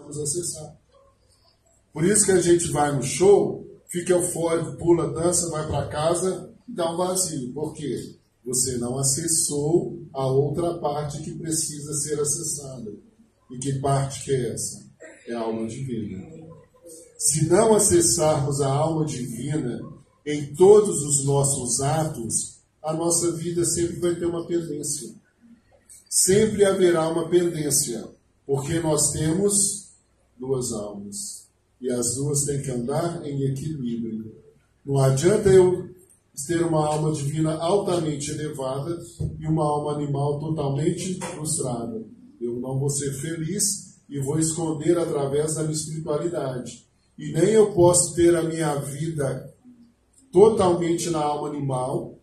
precisamos acessar. Por isso que a gente vai no show, fica eufórico, pula, dança, vai para casa e dá um vazio. Por quê? Você não acessou a outra parte que precisa ser acessada. E que parte que é essa? É a alma divina. Se não acessarmos a alma divina em todos os nossos atos, a nossa vida sempre vai ter uma pendência. Sempre haverá uma pendência, porque nós temos duas almas. E as duas têm que andar em equilíbrio. Não adianta eu ter uma alma divina altamente elevada e uma alma animal totalmente frustrada. Eu não vou ser feliz e vou esconder através da minha espiritualidade. E nem eu posso ter a minha vida totalmente na alma animal,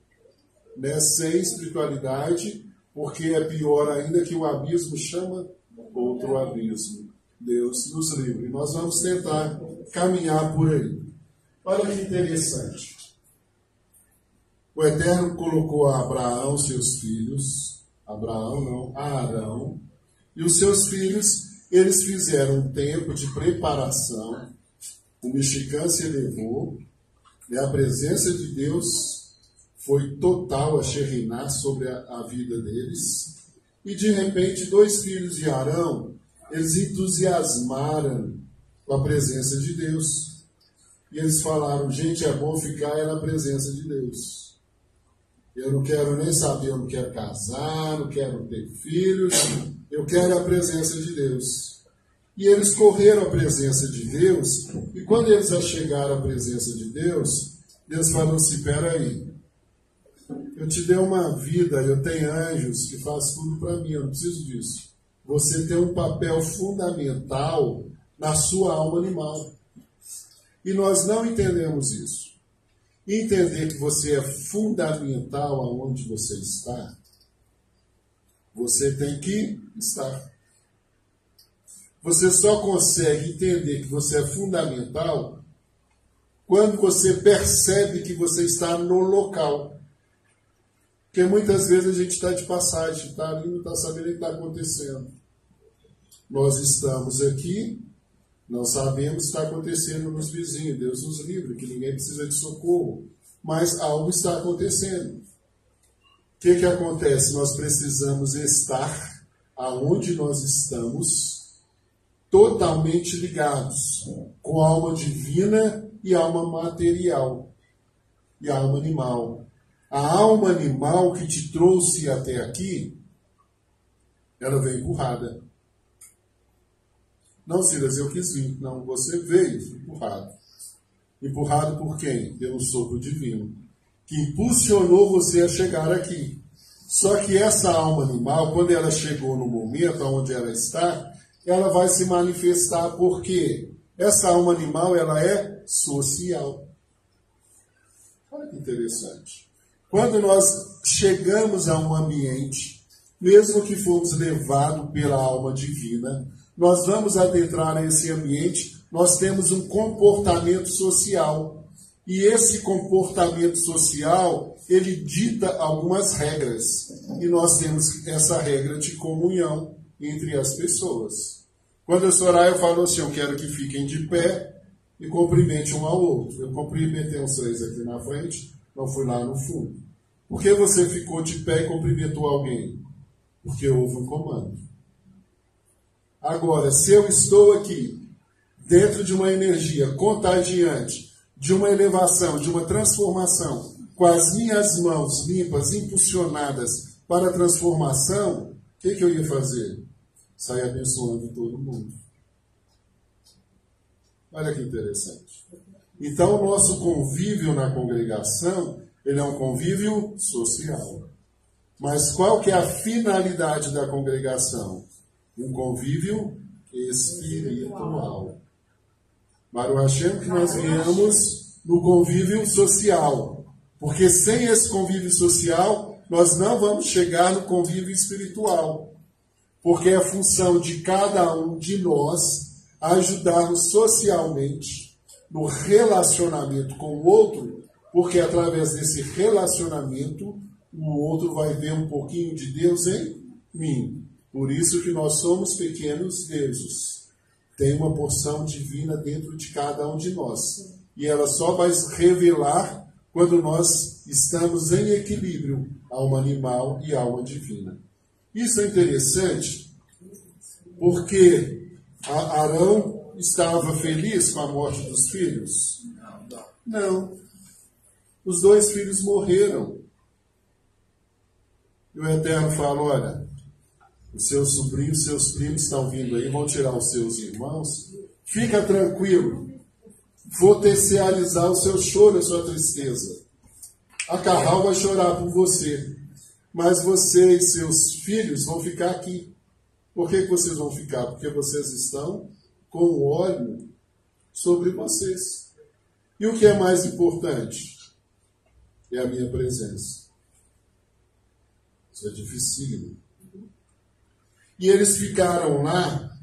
né, sem espiritualidade, porque é pior ainda que o abismo chama outro abismo. Deus nos livre. Nós vamos tentar caminhar por aí. Olha que interessante. O Eterno colocou a Abraão, seus filhos, Arão, e os seus filhos, eles fizeram um tempo de preparação. O mexicano se elevou, e a presença de Deus foi total a Shekhinah sobre a vida deles. E de repente, dois filhos de Arão, eles entusiasmaram com a presença de Deus. E eles falaram, gente, é bom ficar na presença de Deus. Eu não quero nem saber, eu não quero casar, não quero ter filhos, eu quero a presença de Deus. E eles correram à presença de Deus, e quando eles chegaram à presença de Deus, Deus falou assim, peraí, eu te dei uma vida, eu tenho anjos que fazem tudo para mim, eu não preciso disso. Você tem um papel fundamental na sua alma animal. E nós não entendemos isso. Entender que você é fundamental aonde você está, você tem que estar. Você só consegue entender que você é fundamental quando você percebe que você está no local. Porque muitas vezes a gente está de passagem, está ali, não está sabendo o que está acontecendo. Nós estamos aqui, não sabemos o que está acontecendo nos vizinhos. Deus nos livre, que ninguém precisa de socorro. Mas algo está acontecendo. O que acontece? Nós precisamos estar aonde nós estamos, totalmente ligados com a alma divina e a alma material e a alma animal. A alma animal que te trouxe até aqui, ela veio empurrada. Não, Silas, eu quis vir. Não, você veio empurrado. Empurrado por quem? Pelo sopro divino, que impulsionou você a chegar aqui. Só que essa alma animal, quando ela chegou no momento onde ela está, ela vai se manifestar porque essa alma animal, ela é social. Olha que interessante. Quando nós chegamos a um ambiente, mesmo que fomos levados pela alma divina, nós vamos adentrar nesse ambiente, nós temos um comportamento social. E esse comportamento social, ele dita algumas regras. E nós temos essa regra de comunhão entre as pessoas. Quando a Soraya falou assim, eu quero que fiquem de pé e cumprimente um ao outro. Eu cumprimentei uns 3 aqui na frente, não fui lá no fundo. Por que você ficou de pé e cumprimentou alguém? Porque houve um comando. Agora, se eu estou aqui, dentro de uma energia contagiante, de uma elevação, de uma transformação, com as minhas mãos limpas, impulsionadas para a transformação, o que eu ia fazer? Sair abençoando todo mundo. Olha que interessante. Então, o nosso convívio na congregação, ele é um convívio social. Mas qual que é a finalidade da congregação? Um convívio espiritual. Baruch Hashem, que nós viemos no convívio social. Porque sem esse convívio social, nós não vamos chegar no convívio espiritual. Porque é a função de cada um de nós ajudarmos socialmente no relacionamento com o outro, porque através desse relacionamento, o outro vai ver um pouquinho de Deus em mim. Por isso que nós somos pequenos deuses. tem uma porção divina dentro de cada um de nós. E ela só vai se revelar quando nós estamos em equilíbrio, alma animal e alma divina. Isso é interessante, porque Arão estava feliz com a morte dos filhos? Não. Os 2 filhos morreram. E o Eterno fala, olha, os seus sobrinhos, seus primos estão vindo aí, vão tirar os seus irmãos. Fica tranquilo. Vou terciarizar o seu choro, a sua tristeza. A Carral vai chorar por você. Mas você e seus filhos vão ficar aqui. Por que vocês vão ficar? Porque vocês estão com óleo sobre vocês. E o que é mais importante? É a minha presença. Isso é dificílimo. E eles ficaram lá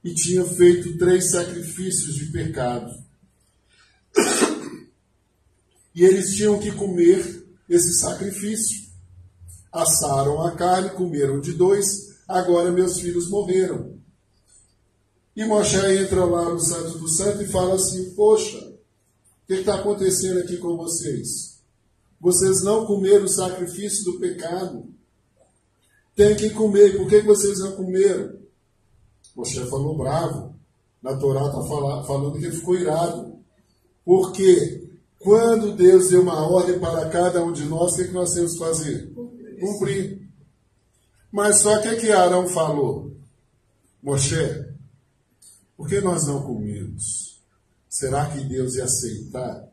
e tinham feito 3 sacrifícios de pecado. E eles tinham que comer esse sacrifício. Assaram a carne, comeram de 2, agora meus filhos morreram. E Moshe entra lá no Santo do Santo e fala assim, poxa, o que está acontecendo aqui com vocês? Vocês não comeram o sacrifício do pecado. Tem que comer. Por que vocês não comeram? Moshe falou bravo. Na Torá está falando que ele ficou irado. Porque quando Deus deu uma ordem para cada um de nós, o que nós temos que fazer? Cumprir. Mas só que Arão falou? Moshe, por que nós não comemos? Será que Deus ia aceitar?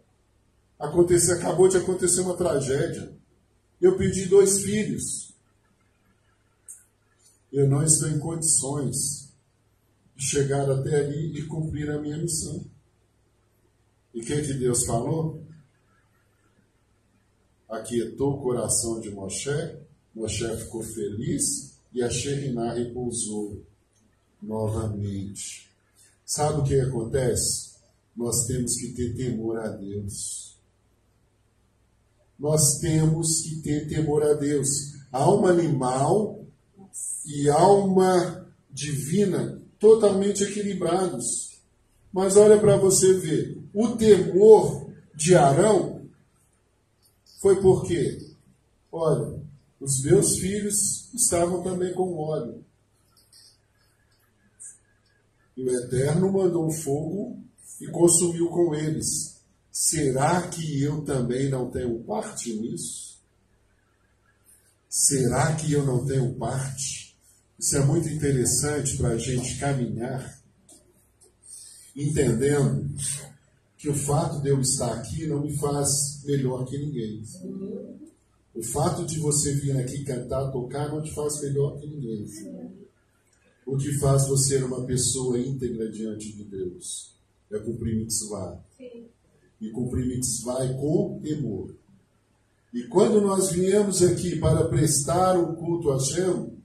Acabou de acontecer uma tragédia. Eu pedi 2 filhos. Eu não estou em condições de chegar até ali e cumprir a minha missão. E o que Deus falou? Aquietou o coração de Moshe, Moshe ficou feliz e a Shekhinah repousou novamente. Sabe o que acontece? Nós temos que ter temor a Deus. Nós temos que ter temor a Deus. Alma animal e alma divina totalmente equilibrados. Mas olha para você ver, o temor de Arão foi por quê? Olha, os meus filhos estavam também com óleo. E o Eterno mandou um fogo e consumiu com eles. Será que eu também não tenho parte nisso? Será que eu não tenho parte? Isso é muito interessante para a gente caminhar, entendendo que o fato de eu estar aqui não me faz melhor que ninguém. O fato de você vir aqui cantar, tocar, não te faz melhor que ninguém. O que faz você ser uma pessoa íntegra diante de Deus é cumprir mitzvah. E cumprir mitzvah é com temor. E quando nós viemos aqui para prestar o culto a Hashem,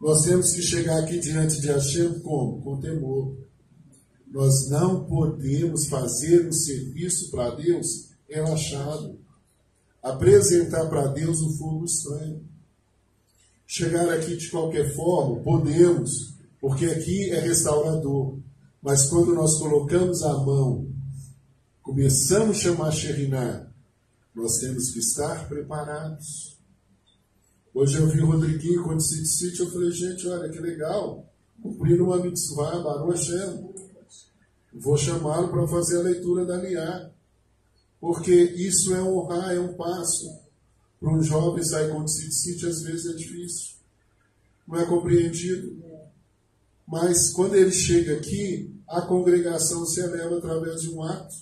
nós temos que chegar aqui diante de Hashem como? Com temor. Nós não podemos fazer um serviço para Deus relaxado. Apresentar para Deus um fogo estranho. Chegar aqui de qualquer forma, podemos, porque aqui é restaurador. Mas quando nós colocamos a mão, começamos a chamar Shekhinah, nós temos que estar preparados. Hoje eu vi o Rodriguinho quando se disse, eu falei, gente, olha que legal, cumprindo uma mitzvah, Baruch Hashem. Vou chamá-lo para fazer a leitura da Liá. Porque isso é honrar, é um passo. Para um jovem sair com Tzitzit, às vezes é difícil. Não é compreendido. Mas quando ele chega aqui, a congregação se eleva através de um ato.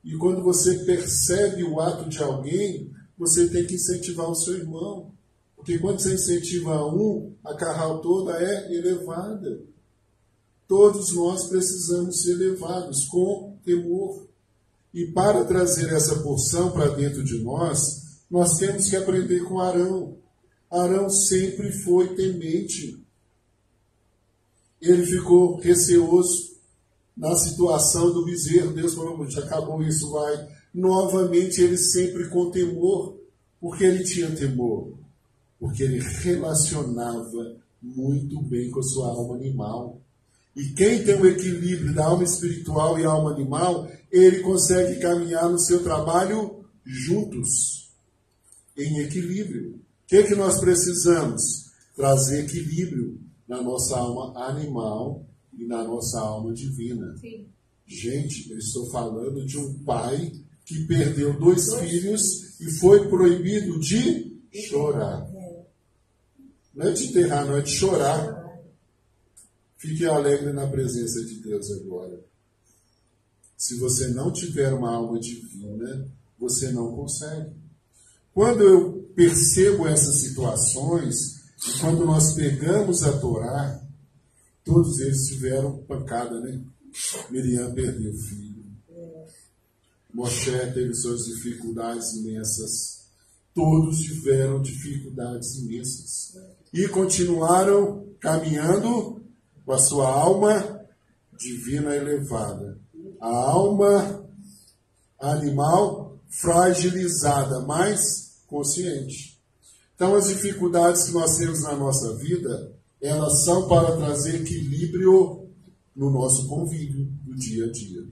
E quando você percebe o ato de alguém, você tem que incentivar o seu irmão. Porque quando você incentiva um, a carral toda é elevada. Todos nós precisamos ser elevados com temor. E para trazer essa porção para dentro de nós, nós temos que aprender com Arão. Arão sempre foi temente. Ele ficou receoso na situação do bezerro. Deus falou, já acabou isso, vai. Novamente, ele sempre com temor. Por que ele tinha temor? Porque ele relacionava muito bem com a sua alma animal. E quem tem o equilíbrio da alma espiritual e alma animal, ele consegue caminhar no seu trabalho juntos, em equilíbrio. O que é que nós precisamos? Trazer equilíbrio na nossa alma animal e na nossa alma divina. Sim. Gente, eu estou falando de um pai que perdeu 2 filhos e foi proibido de chorar. Não é de enterrar, não, é de chorar. Fique alegre na presença de Deus agora. Se você não tiver uma alma divina, você não consegue. Quando eu percebo essas situações, e quando nós pegamos a Torá, todos eles tiveram pancada, né? Miriam perdeu o filho. Moshe teve suas dificuldades imensas. Todos tiveram dificuldades imensas. E continuaram caminhando com a sua alma divina elevada. A alma animal fragilizada, mas consciente. Então, as dificuldades que nós temos na nossa vida, elas são para trazer equilíbrio no nosso convívio do dia a dia.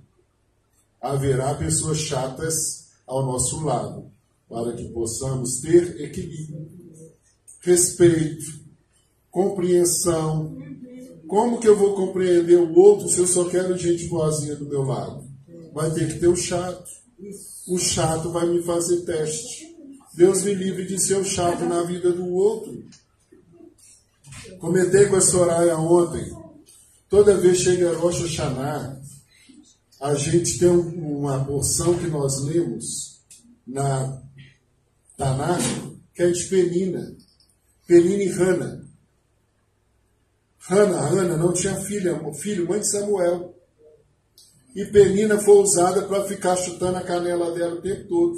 Haverá pessoas chatas ao nosso lado, para que possamos ter equilíbrio, respeito, compreensão. Como que eu vou compreender o outro se eu só quero gente boazinha do meu lado? Vai ter que ter o chato. O chato vai me fazer teste. Deus me livre de ser o chato na vida do outro. Comentei com a Soraya ontem. Toda vez chega Rosh Hashanah, a gente tem uma porção que nós lemos na Tanakh, que é de Penina. Penina e Hana. Hana não tinha filho, mãe de Samuel. E Penina foi usada para ficar chutando a canela dela o tempo todo.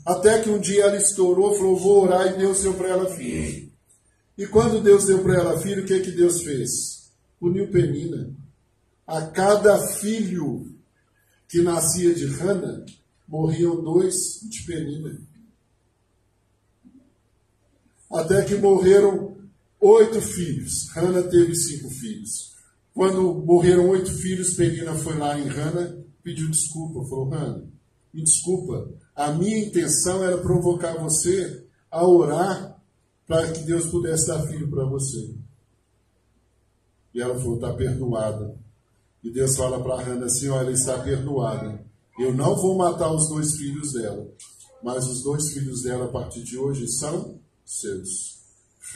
Até que um dia ela estourou, falou, vou orar, e Deus deu para ela filho. E quando Deus deu para ela filho, o que Deus fez? Puniu Penina. A cada filho que nascia de Hana, morriam 2 de Penina. Até que morreram 8 filhos. Hana teve 5 filhos. Quando morreram 8 filhos, Penina foi lá em Hana, pediu desculpa. Falou, Hana, me desculpa. A minha intenção era provocar você a orar para que Deus pudesse dar filho para você. E ela falou, está perdoada. E Deus fala para Hana assim, olha, está perdoada. Eu não vou matar os 2 filhos dela, mas os 2 filhos dela, a partir de hoje, são seus.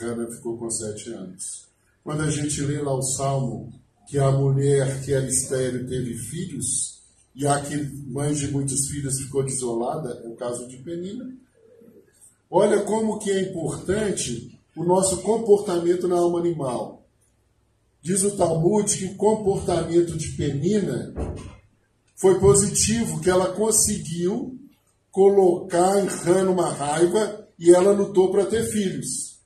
Hana ficou com 7 anos. Quando a gente lê lá o Salmo, que a mulher que era estéril teve filhos, e a que mãe de muitos filhos ficou desolada, é o caso de Penina. Olha como que é importante o nosso comportamento na alma animal. Diz o Talmud que o comportamento de Penina foi positivo, que ela conseguiu colocar em Hana uma raiva e ela lutou para ter filhos.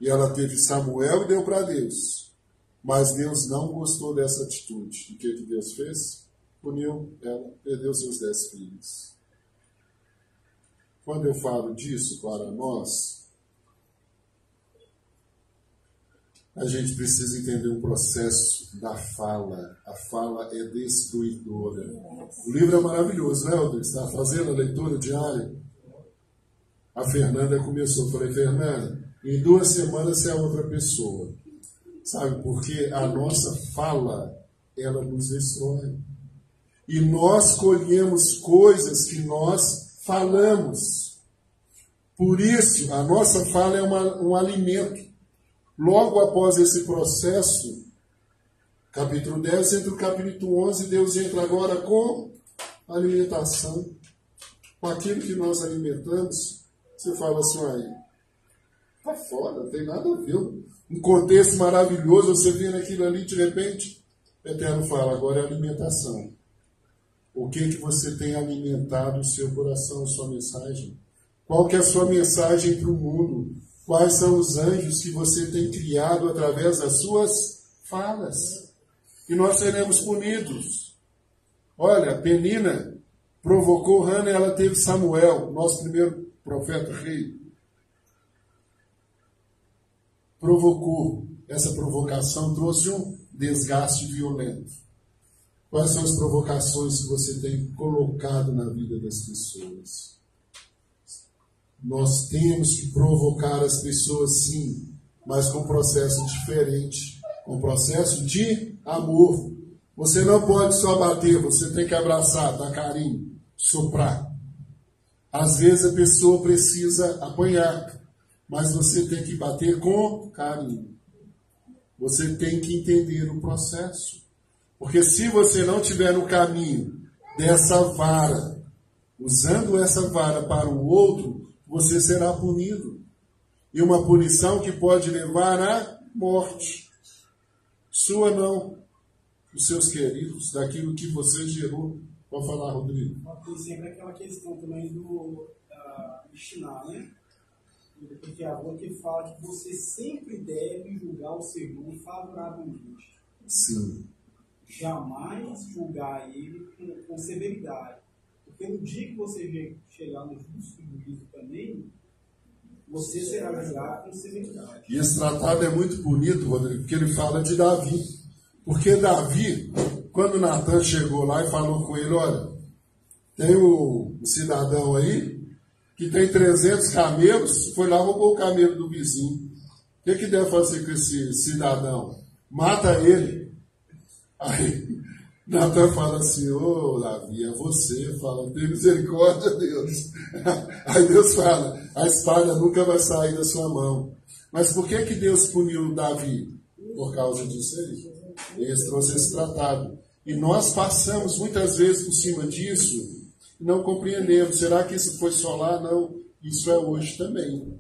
E ela teve Samuel e deu para Deus. Mas Deus não gostou dessa atitude. E o que Deus fez? Puniu ela, perdeu seus 10 filhos. Quando eu falo disso para nós, a gente precisa entender o processo da fala. A fala é destruidora. O livro é maravilhoso, né, Aldo? Está fazendo a leitura diária? A Fernanda começou. Eu falei, Fernanda, em 2 semanas você é outra pessoa. Sabe, porque a nossa fala, ela nos destrói. E nós colhemos coisas que nós falamos. Por isso, a nossa fala é um alimento. Logo após esse processo, capítulo 10, entra o capítulo 11, Deus entra agora com alimentação. Com aquilo que nós alimentamos, você fala assim, aí, tá fora, não tem nada a ver. Um contexto maravilhoso, você vê naquilo ali, de repente, o Eterno fala, agora é alimentação. O que você tem alimentado o seu coração, a sua mensagem? Qual que é a sua mensagem para o mundo? Quais são os anjos que você tem criado através das suas falas? E nós seremos punidos. Olha, Penina provocou Hana e ela teve Samuel, nosso primeiro profeta rei. Provocou. Essa provocação trouxe um desgaste violento? Quais são as provocações que você tem colocado na vida das pessoas? Nós temos que provocar as pessoas, sim, mas com um processo diferente, com um processo de amor. Você não pode só bater, você tem que abraçar, dar carinho, soprar. Às vezes a pessoa precisa apanhar, mas você tem que bater com carinho. Você tem que entender o processo. Porque se você não estiver no caminho dessa vara, usando essa vara para o outro, você será punido. E uma punição que pode levar à morte. Sua não, dos seus queridos, daquilo que você gerou. Pode falar, Rodrigo. Tem sempre aquela questão também do Mishnah, né? Porque a avó que fala que você sempre deve julgar o seu irmão favoravelmente. Sim. Jamais julgar ele com severidade. Porque no dia que você chegar no justo juízo também, você será julgado com severidade. E esse tratado é muito bonito, Rodrigo, porque ele fala de Davi. Porque Davi, quando Natan chegou lá e falou com ele, olha, tem um cidadão aí que tem 300 camelos, foi lá e roubou o camelo do vizinho. O que deve fazer com esse cidadão? Mata ele. Aí Natan fala assim, ô Davi, é você. Fala, tem misericórdia, Deus. Aí Deus fala, a espada nunca vai sair da sua mão. Mas por que Deus puniu Davi? Por causa disso aí. Eles trouxeram esse tratado. E nós passamos muitas vezes por cima disso e não compreendemos. Será que isso foi só lá? Não. Isso é hoje também. O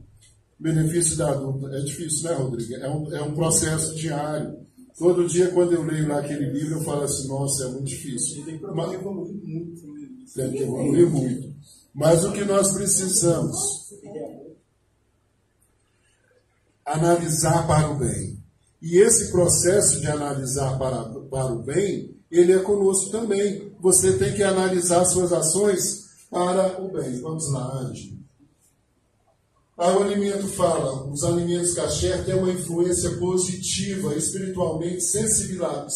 benefício da adulta é difícil, né, Rodrigo? É um processo diário. Todo dia, quando eu leio lá aquele livro, eu falo assim, nossa, é muito difícil. Tem que evoluir muito. Tem que evoluir muito. Mas o que nós precisamos? Analisar para o bem. E esse processo de analisar para o bem, ele é conosco também. Você tem que analisar suas ações para o bem. Vamos lá, Andy. Aí o alimento fala, os alimentos kasher têm uma influência positiva, espiritualmente sensibilizadora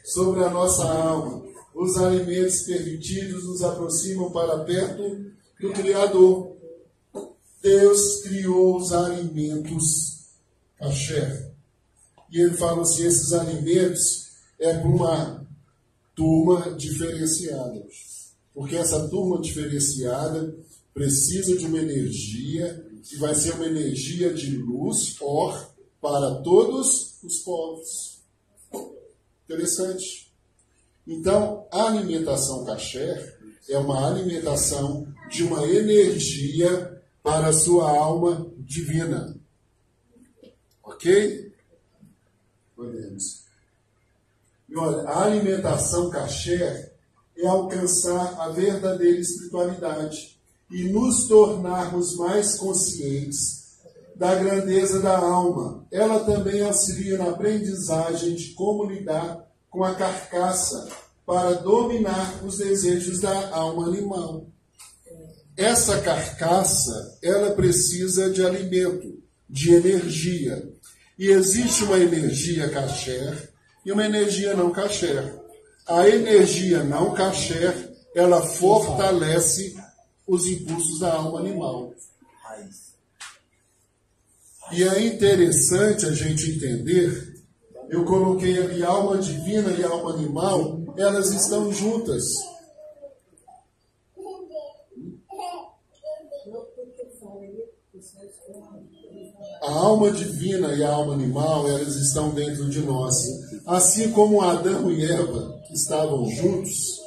sobre a nossa alma. Os alimentos permitidos nos aproximam para perto do Criador. Deus criou os alimentos kasher. E ele fala assim, esses alimentos é para uma turma diferenciada. Porque essa turma diferenciada precisa de uma energia que vai ser uma energia de luz, para todos os povos. Interessante. Então, a alimentação kasher é uma alimentação de uma energia para a sua alma divina. Ok? Olhemos. E olha, a alimentação kasher é alcançar a verdadeira espiritualidade e nos tornarmos mais conscientes da grandeza da alma. Ela também auxilia na aprendizagem de como lidar com a carcaça para dominar os desejos da alma animal. Essa carcaça, ela precisa de alimento, de energia. E existe uma energia kasher e uma energia não kasher. A energia não kasher, ela fortalece os impulsos da alma animal. E é interessante a gente entender, eu coloquei ali alma divina e alma animal, elas estão juntas. A alma divina e a alma animal, elas estão dentro de nós. Assim como Adão e Eva estavam juntos,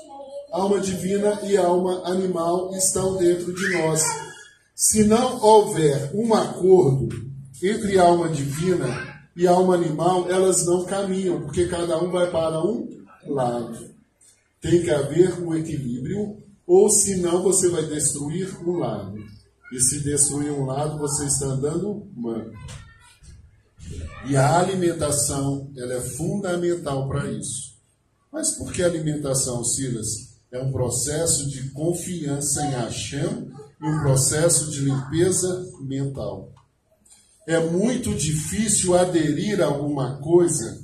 a alma divina e a alma animal estão dentro de nós. Se não houver um acordo entre a alma divina e a alma animal, elas não caminham, porque cada um vai para um lado. Tem que haver um equilíbrio, ou senão você vai destruir um lado. E se destruir um lado, você está andando manco. E a alimentação, ela é fundamental para isso. Mas por que alimentação, Silas? É um processo de confiança em Hashem e um processo de limpeza mental. É muito difícil aderir a alguma coisa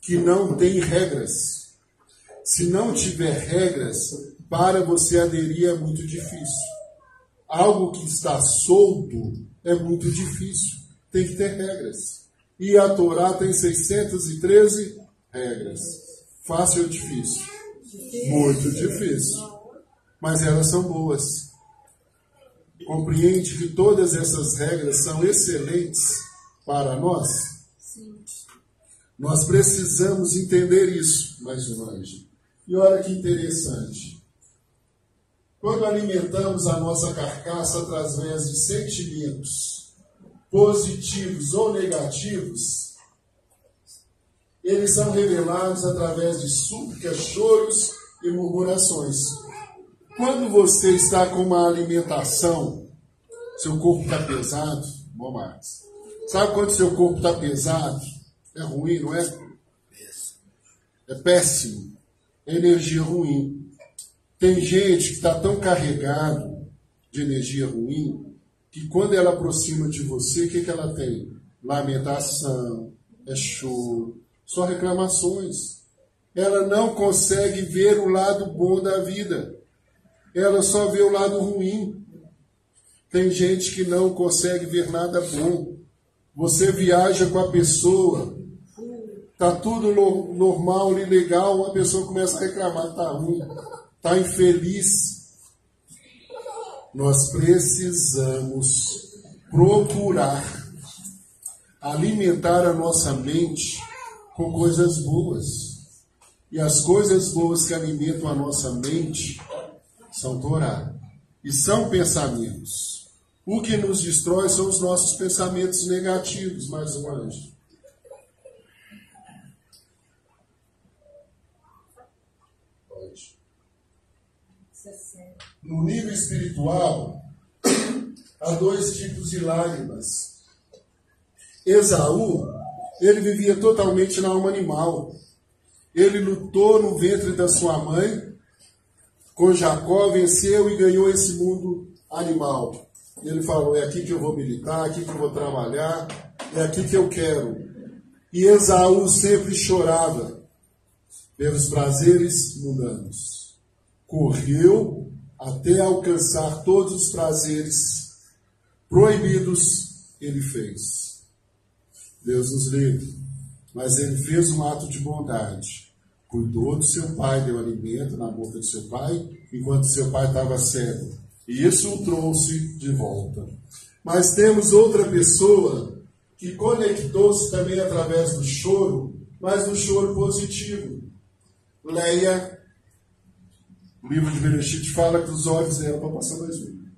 que não tem regras. Se não tiver regras, para você aderir é muito difícil. Algo que está solto é muito difícil. Tem que ter regras. E a Torá tem 613 regras. Fácil ou difícil? Muito difícil. Mas elas são boas. Compreende que todas essas regras são excelentes para nós? Sim. Nós precisamos entender isso, mais um anjo. E olha que interessante. Quando alimentamos a nossa carcaça através de sentimentos positivos ou negativos, eles são revelados através de súplicas, choros e murmurações. Quando você está com uma alimentação, seu corpo está pesado, bom Marcos. Sabe quando seu corpo está pesado? É ruim, não é? É péssimo. É energia ruim. Tem gente que está tão carregado de energia ruim que quando ela aproxima de você, o que ela tem? Lamentação, é choro, só reclamações. Ela não consegue ver o lado bom da vida. Ela só vê o lado ruim. Tem gente que não consegue ver nada bom. Você viaja com a pessoa, está tudo normal e legal, a pessoa começa a reclamar, está ruim, está infeliz. Nós precisamos procurar alimentar a nossa mente com coisas boas. E as coisas boas que alimentam a nossa mente são Torá. E são pensamentos. O que nos destrói são os nossos pensamentos negativos, mais um anjo. Pode. No nível espiritual, há dois tipos de lágrimas. Esaú, ele vivia totalmente na alma animal. Ele lutou no ventre da sua mãe, com Jacó, venceu e ganhou esse mundo animal. Ele falou, é aqui que eu vou militar, é aqui que eu vou trabalhar, é aqui que eu quero. E Esaú sempre chorava pelos prazeres mundanos. Correu até alcançar todos os prazeres proibidos, ele fez. Deus nos livre. Mas ele fez um ato de bondade. Cuidou do seu pai, deu alimento na boca do seu pai, enquanto seu pai estava cego. E isso o trouxe de volta. Mas temos outra pessoa que conectou-se também através do choro, mas do choro positivo. Leia, o livro de Bereshit fala que os olhos dela, para passar 2 minutos,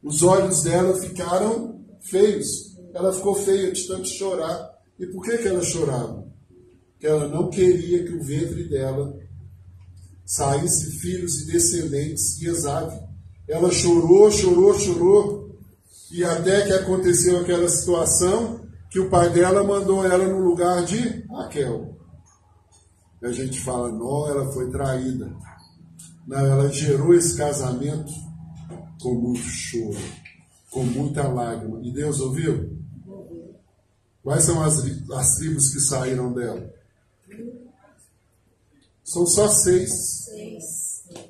os olhos dela ficaram feios. Ela ficou feia de tanto chorar. E por que ela chorava? Porque ela não queria que o ventre dela saísse filhos e descendentes de Esaú. Ela chorou, chorou, chorou, e até que aconteceu aquela situação que o pai dela mandou ela no lugar de Raquel. E a gente fala, não, ela foi traída. Não, ela gerou esse casamento com muito choro, com muita lágrima. E Deus ouviu? Quais são as tribos que saíram dela? São só 6.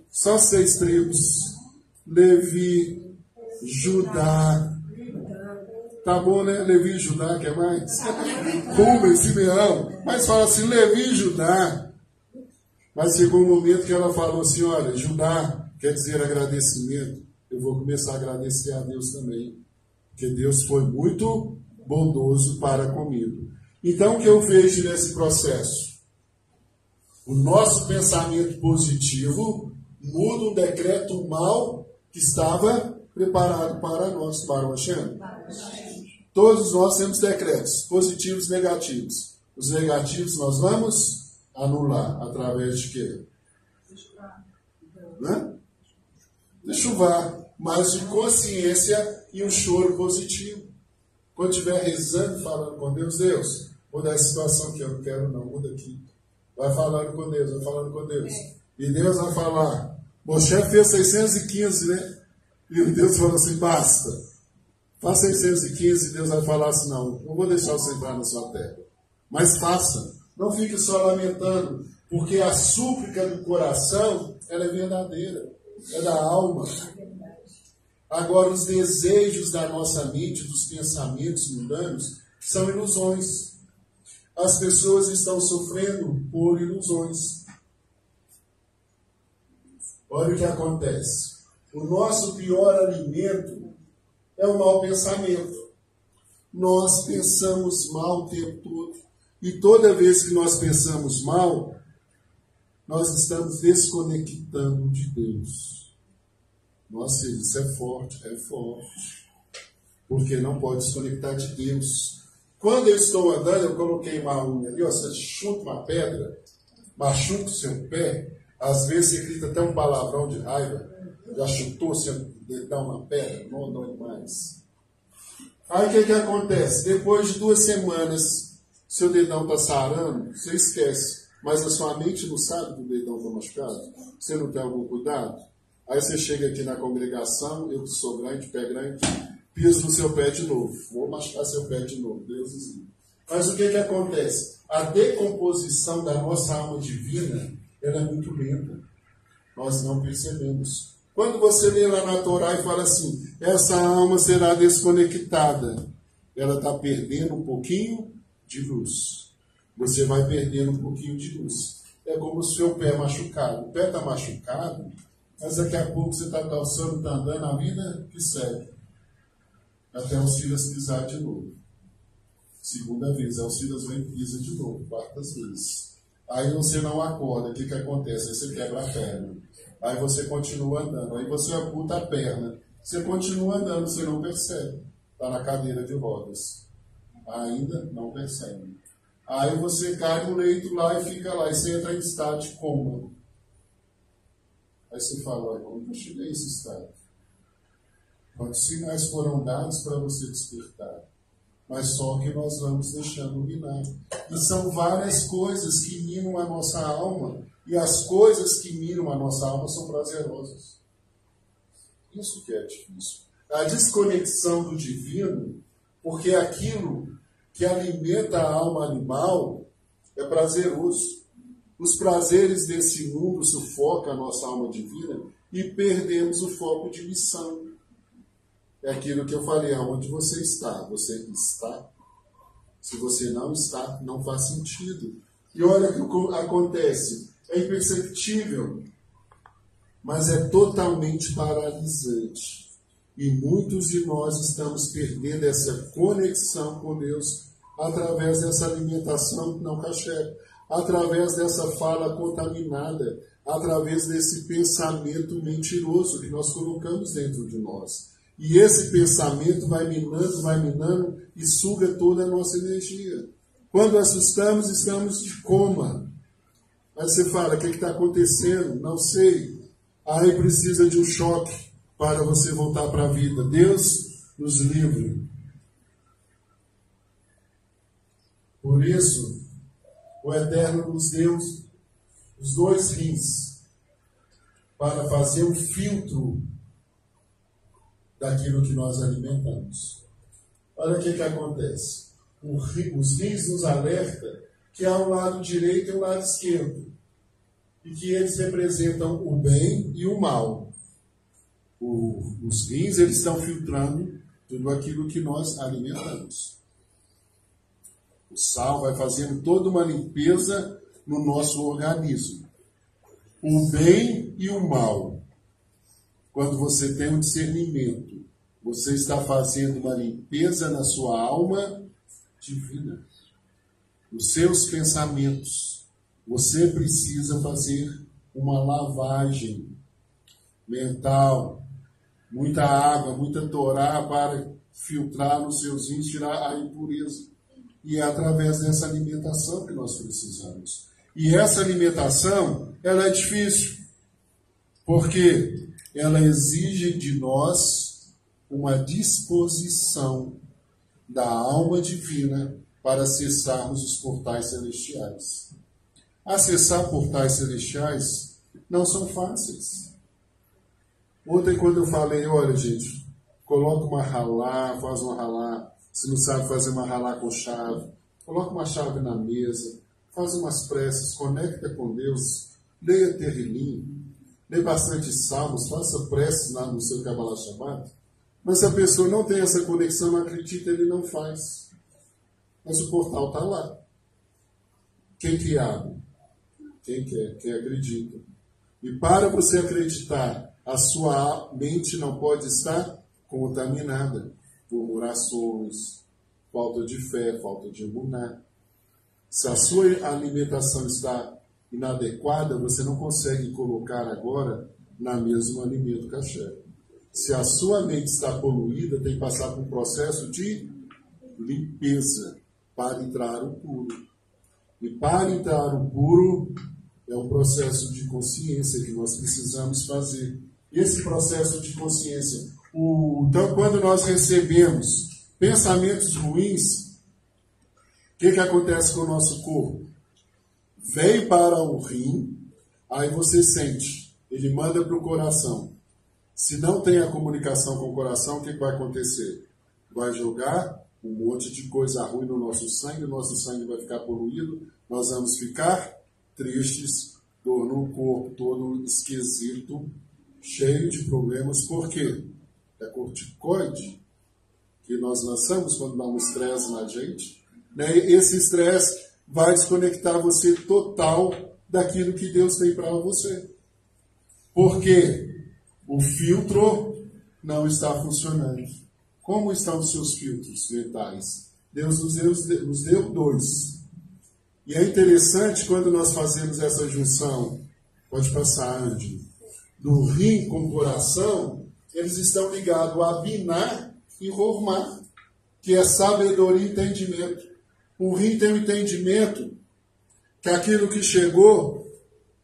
Só 6 tribos. Levi, Judá. Tá bom, né? Levi e Judá, quer mais? Rubem, Simeão. Mas fala assim, Levi e Judá. Mas chegou um momento que ela falou assim, olha, Judá quer dizer agradecimento. Eu vou começar a agradecer a Deus também. Porque Deus foi muito bondoso para comigo. Então, o que eu vejo nesse processo? O nosso pensamento positivo muda um decreto mal que estava preparado para nós. Para o Alexandre? Todos nós temos decretos, positivos e negativos. Os negativos nós vamos anular. Através de quê? Né? De chuvar, mas de consciência e um choro positivo. Quando estiver rezando, falando com Deus, Deus, muda essa situação que eu não quero não, muda aqui. Vai falando com Deus, vai falando com Deus. E Deus vai falar. Moshe fez 615, né? E Deus falou assim, basta. Faz 615 e Deus vai falar assim, não vou deixar você entrar na sua terra. Mas faça. Não fique só lamentando, porque a súplica do coração, ela é verdadeira. É da alma. Agora, os desejos da nossa mente, dos pensamentos mundanos, são ilusões. As pessoas estão sofrendo por ilusões. Olha o que acontece. O nosso pior alimento é o mau pensamento. Nós pensamos mal o tempo todo. E toda vez que nós pensamos mal, nós estamos desconectando de Deus. Nossa, isso é forte. Porque não pode desconectar de Deus. Quando eu estou andando, eu coloquei uma unha ali, ó, você chuta uma pedra, machuca o seu pé, às vezes você grita até um palavrão de raiva, já chutou seu dedão na pedra, não dói mais. Aí o que acontece? Depois de 2 semanas, seu dedão está sarando, você esquece, mas a sua mente não sabe que o dedão está machucado, você não tem algum cuidado? Aí você chega aqui na congregação, eu que sou grande, pé grande, piso no seu pé de novo. Vou machucar seu pé de novo, Deus existe. Mas o que acontece? A decomposição da nossa alma divina, ela é muito lenta. Nós não percebemos. Quando você lê lá na Torá e fala assim, essa alma será desconectada, ela está perdendo um pouquinho de luz. Você vai perdendo um pouquinho de luz. É como o seu pé machucado. O pé está machucado, mas daqui a pouco você está calçando, está andando, a vida que segue. Até o Silas pisar de novo. Segunda vez, aí o Silas vem e pisa de novo, 4 vezes. Aí você não acorda, o que acontece? Aí você quebra a perna. Aí você continua andando. Aí você amputa a perna. Você continua andando, você não percebe. Está na cadeira de rodas. Ainda não percebe. Aí você cai no leito lá e fica lá. E você entra em estado de coma. Aí você fala, olha, como eu cheguei a esse estado? Quantos sinais foram dados para você despertar? Mas só que nós vamos deixando minar. E são várias coisas que minam a nossa alma. E as coisas que minam a nossa alma são prazerosas. Isso que é difícil. A desconexão do divino, porque aquilo que alimenta a alma animal é prazeroso. Os prazeres desse mundo sufocam a nossa alma divina e perdemos o foco de missão. É aquilo que eu falei, aonde você está? Você está? Se você não está, não faz sentido. E olha o que acontece. É imperceptível, mas é totalmente paralisante. E muitos de nós estamos perdendo essa conexão com Deus através dessa alimentação não caché, através dessa fala contaminada, através desse pensamento mentiroso que nós colocamos dentro de nós. E esse pensamento vai minando e suga toda a nossa energia. Quando assustamos, estamos de coma. Aí você fala, o que está acontecendo? Não sei. Aí precisa de um choque para você voltar para a vida. Deus nos livre. Por isso, o Eterno nos deu os 2 rins para fazer um filtro daquilo que nós alimentamos. Olha o que acontece. Os rins nos alertam que há um lado direito e um lado esquerdo. E que eles representam o bem e o mal. Os rins, eles estão filtrando tudo aquilo que nós alimentamos. O sal vai fazendo toda uma limpeza no nosso organismo. O bem e o mal. Quando você tem um discernimento, você está fazendo uma limpeza na sua alma divina. Os seus pensamentos. Você precisa fazer uma lavagem mental. Muita água, muita Torá para filtrar nos seus rins, tirar a impureza. E é através dessa alimentação que nós precisamos. E essa alimentação, ela é difícil. Porque ela exige de nós uma disposição da alma divina para acessarmos os portais celestiais. Acessar portais celestiais não são fáceis. Ontem, quando eu falei, olha, gente, coloca uma ralá, faz uma ralá. Se não sabe fazer uma ralá com chave, coloca uma chave na mesa, faz umas preces, conecta com Deus, leia Terrilim, leia bastante salmos, faça preces lá no seu Kabbalah Shabbat. Mas se a pessoa não tem essa conexão, não acredita, ele não faz. Mas o portal está lá. Quem que abre? Quem quer? Quem acredita. E para você acreditar, a sua mente não pode estar contaminada por murmurações, falta de fé, falta de emuná. Se a sua alimentação está inadequada, você não consegue colocar agora na mesa um alimento kasher. Se a sua mente está poluída, tem que passar por um processo de limpeza para entrar o puro. E para entrar o puro é um processo de consciência que nós precisamos fazer. Esse processo de consciência. Então, quando nós recebemos pensamentos ruins, o que acontece com o nosso corpo? Vem para o rim, aí você sente, ele manda para o coração. Se não tem a comunicação com o coração, o que vai acontecer? Vai jogar um monte de coisa ruim no nosso sangue, o nosso sangue vai ficar poluído, nós vamos ficar tristes, dor no corpo todo esquisito, cheio de problemas. Por quê? É corticoide que nós lançamos quando dá um estresse na gente. Né? Esse estresse vai desconectar você total daquilo que Deus tem para você. Porque o filtro não está funcionando. Como estão os seus filtros mentais? Deus nos deu 2. E é interessante quando nós fazemos essa junção, pode passar, Andy, do rim com o coração, eles estão ligados a binar e hormar, que é sabedoria e entendimento. O rim tem um entendimento que aquilo que chegou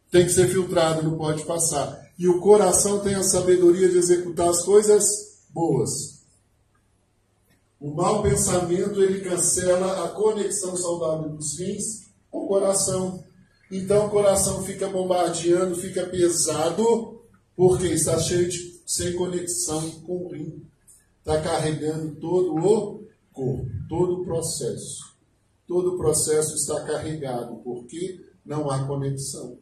tem que ser filtrado, não pode passar. E o coração tem a sabedoria de executar as coisas boas. O mau pensamento, ele cancela a conexão saudável dos rins com o coração. Então o coração fica bombardeando, fica pesado, porque está cheio de sem conexão com o rim. Está carregando todo o corpo, todo o processo. Todo o processo está carregado, porque não há conexão.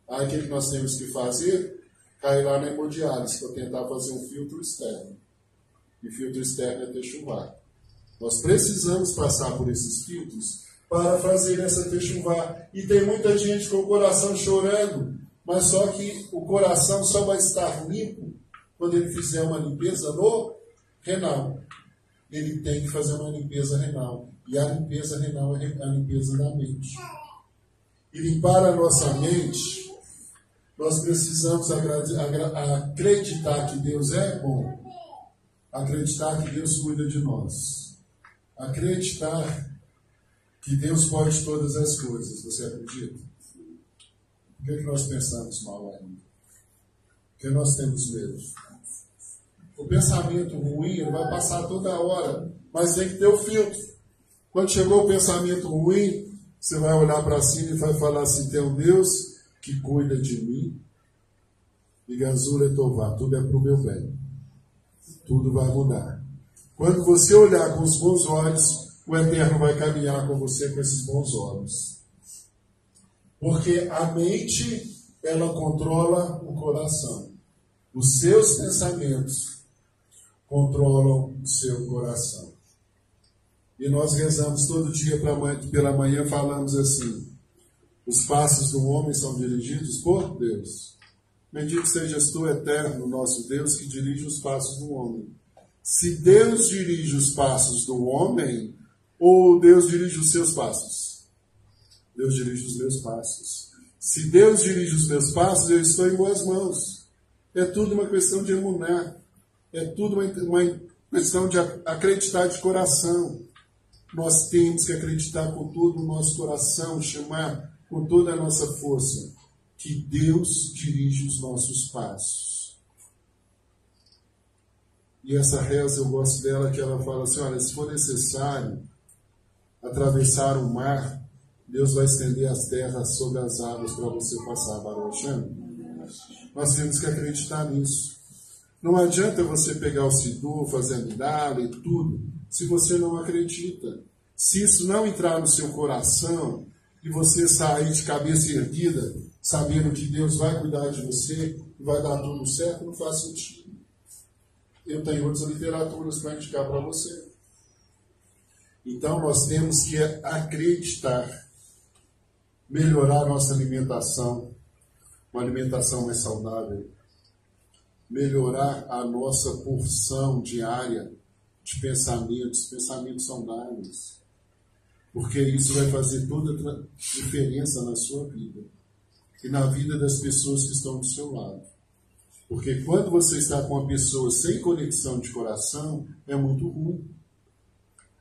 Aí o que nós temos que fazer? Cair lá na hemodiálise para tentar fazer um filtro externo. E filtro externo é techuvá. Nós precisamos passar por esses filtros para fazer essa techuvá. E tem muita gente com o coração chorando, mas só que o coração só vai estar limpo quando ele fizer uma limpeza no renal. Ele tem que fazer uma limpeza renal. E a limpeza renal é a limpeza da mente. E limpar a nossa mente, nós precisamos acreditar que Deus é bom. Acreditar que Deus cuida de nós. Acreditar que Deus pode todas as coisas. Você acredita? Por que nós pensamos mal ainda? Porque nós temos medo. O pensamento ruim ele vai passar toda hora, mas tem que ter o filtro. Quando chegou o pensamento ruim, você vai olhar para cima e vai falar assim: tem um Deus que cuida de mim. E Gazula Etová, tudo é para o meu bem. Tudo vai mudar. Quando você olhar com os bons olhos, o Eterno vai caminhar com você com esses bons olhos. Porque a mente, ela controla o coração. Os seus pensamentos controlam o seu coração. E nós rezamos todo dia pela manhã, falamos assim: os passos do homem são dirigidos por Deus. Bendito sejas tu, Eterno, nosso Deus, que dirige os passos do homem. Se Deus dirige os passos do homem, ou Deus dirige os seus passos? Deus dirige os meus passos. Se Deus dirige os meus passos, eu estou em boas mãos. É tudo uma questão de emuná. É tudo uma questão de acreditar de coração. Nós temos que acreditar com todo o nosso coração, chamar com toda a nossa força, que Deus dirige os nossos passos. E essa reza, eu gosto dela, que ela fala assim: olha, se for necessário atravessar o mar, Deus vai estender as terras sobre as águas para você passar, Baruch Hashem. Nós temos que acreditar nisso. Não adianta você pegar o Siddur, fazer a Midala e tudo, se você não acredita. Se isso não entrar no seu coração e você sair de cabeça erguida, sabendo que Deus vai cuidar de você e vai dar tudo certo, não faz sentido. Eu tenho outras literaturas para indicar para você. Então, nós temos que acreditar, melhorar nossa alimentação, uma alimentação mais saudável, melhorar a nossa porção diária de pensamentos saudáveis, porque isso vai fazer toda a diferença na sua vida e na vida das pessoas que estão do seu lado. Porque quando você está com uma pessoa sem conexão de coração, é muito ruim.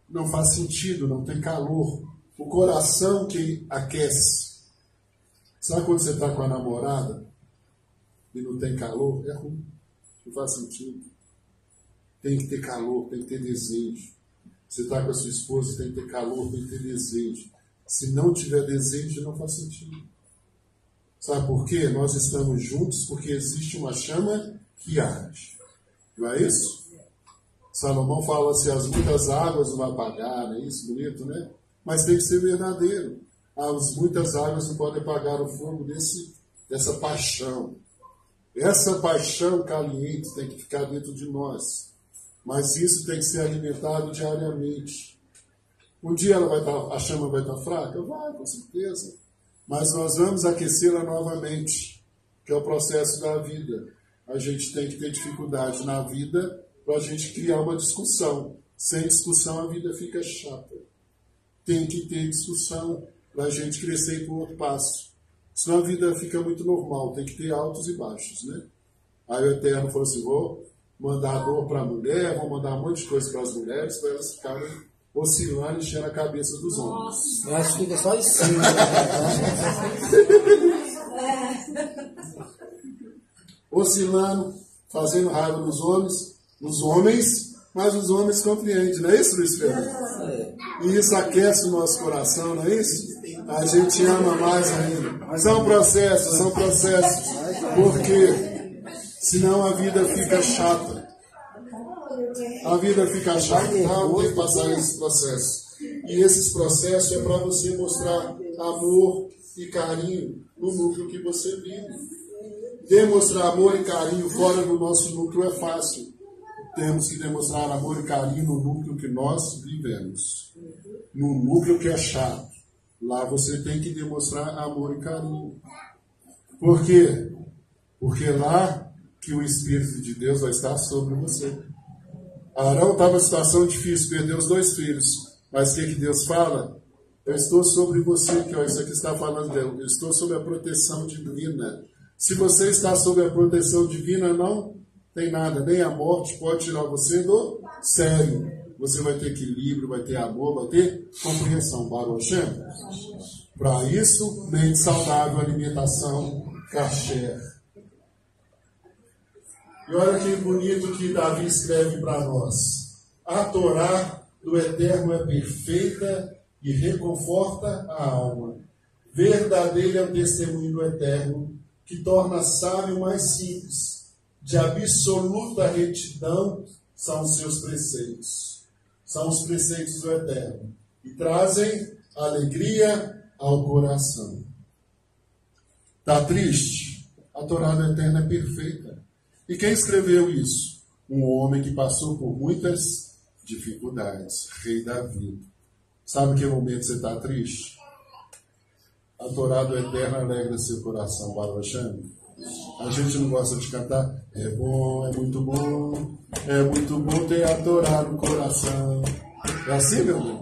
Não faz sentido, não tem calor. O coração que aquece. Sabe quando você está com a namorada e não tem calor? É ruim. Não faz sentido. Tem que ter calor, tem que ter desejo. Você está com a sua esposa, tem que ter calor, tem que ter desejo. Se não tiver desejo, não faz sentido. Sabe por quê? Nós estamos juntos porque existe uma chama que arde. Não é isso? Salomão fala assim, as muitas águas não vão apagar, não é isso? Bonito, né? Mas tem que ser verdadeiro. As muitas águas não podem apagar o fogo dessa paixão. Essa paixão caliente tem que ficar dentro de nós. Mas isso tem que ser alimentado diariamente. Um dia a chama vai estar fraca? Vai, com certeza. Mas nós vamos aquecê-la novamente, que é o processo da vida. A gente tem que ter dificuldade na vida para a gente criar uma discussão. Sem discussão a vida fica chata. Tem que ter discussão para a gente crescer para o outro passo. Senão a vida fica muito normal, tem que ter altos e baixos, né? Aí o Eterno falou assim, vou mandar dor para a mulher, vou mandar um monte de coisa para as mulheres, para elas ficarem oscilando e enchendo a cabeça dos homens. Eu acho que fica só em cima. Oscilando, fazendo raiva nos homens, mas os homens compreendem, não é isso, Luiz Fernando? E isso aquece o nosso coração, não é isso? A gente ama mais ainda. São processos, porque senão a vida fica chata. A vida fica chata, não tem que passar esse processo. E esses processos é para você mostrar amor e carinho no núcleo que você vive. Demonstrar amor e carinho fora do nosso núcleo é fácil. Temos que demonstrar amor e carinho no núcleo que nós vivemos. No núcleo que é chato. Lá você tem que demonstrar amor e carinho. Por quê? Porque lá que o Espírito de Deus vai estar sobre você. Arão estava em uma situação difícil, perdeu os 2 filhos. Mas o que Deus fala? Eu estou sobre você, que ó, isso aqui está falando dela. Eu estou sob a proteção divina. Se você está sob a proteção divina, não tem nada, nem a morte pode tirar você do sério. Você vai ter equilíbrio, vai ter amor, vai ter compreensão. Baruch Hashem. Para isso, mente saudável, alimentação, kasher. E olha que bonito que Davi escreve para nós. A Torá do Eterno é perfeita e reconforta a alma. Verdadeiro é o testemunho do Eterno, que torna sábio o mais simples. De absoluta retidão são os seus preceitos. São os preceitos do Eterno. E trazem alegria ao coração. Está triste? A Torá do Eterno é perfeita. E quem escreveu isso? Um homem que passou por muitas dificuldades. Rei Davi. Sabe que momento você está triste? A Torá do Eterno alegra seu coração, Baruch Hashem. A gente não gosta de cantar. É bom, é muito bom ter a Torá no coração. É assim, meu Deus?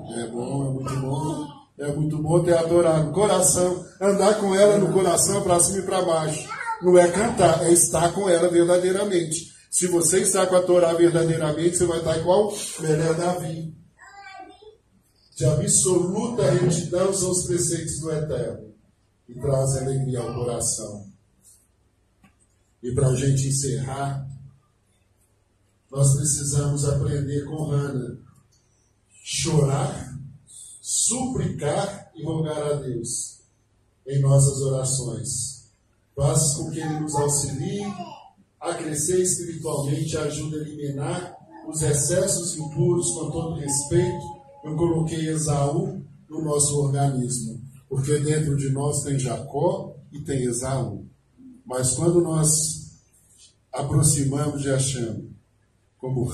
É muito bom ter a Torá no coração. Andar com ela no coração para cima e para baixo. Não é cantar, é estar com ela verdadeiramente. Se você está com a Torá verdadeiramente, você vai estar igual melhor Davi. De absoluta retidão são os preceitos do Eterno. E traz alegria ao coração. E para a gente encerrar, nós precisamos aprender com Hana. Chorar, suplicar e rogar a Deus em nossas orações. Faz com que Ele nos auxilie a crescer espiritualmente, ajuda a eliminar os excessos impuros. Com todo respeito, eu coloquei Esaú no nosso organismo, porque dentro de nós tem Jacó e tem Esaú. Mas quando nós aproximamos de Hashem, como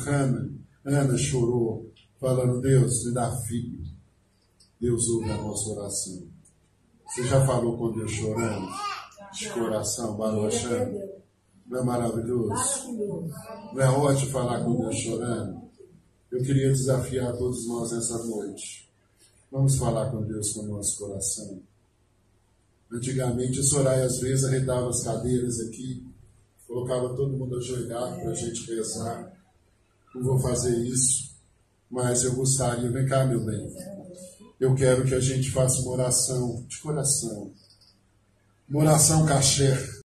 Ana chorou, falando: Deus, me dá filho. Deus ouve a nossa oração. Você já falou com Deus chorando? De coração, Baruch Hashem? Não é maravilhoso? Não é ótimo falar com Deus chorando? Eu queria desafiar todos nós essa noite. Vamos falar com Deus com o nosso coração. Antigamente, o Soraya às vezes arredava as cadeiras aqui, colocava todo mundo ajoelhado para a gente rezar. Não vou fazer isso, mas eu gostaria. Vem cá, meu bem. Eu quero que a gente faça uma oração de coração. Uma oração kasher.